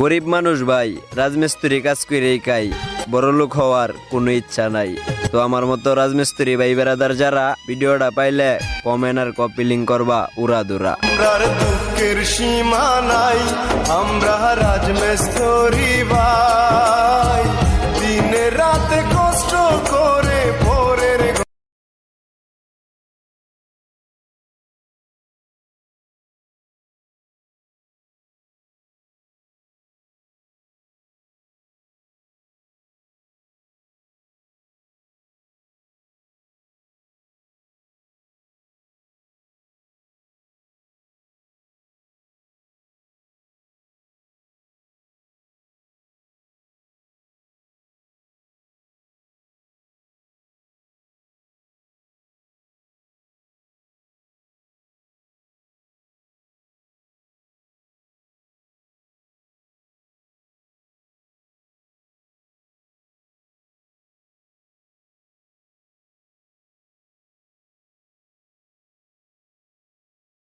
গরিব মানুষ ভাই, রাজমিস্ত্রি কাজ করেই খাই, বড়লোক হওয়ার কোনো ইচ্ছা নাই। তো আমার মতো রাজমিস্ত্রি ভাই বেড়াদার যারা ভিডিওটা পাইলে কমেন্ট আর কপি লিঙ্ক করবা উড়াদুরা। দুঃখের সীমা নাই।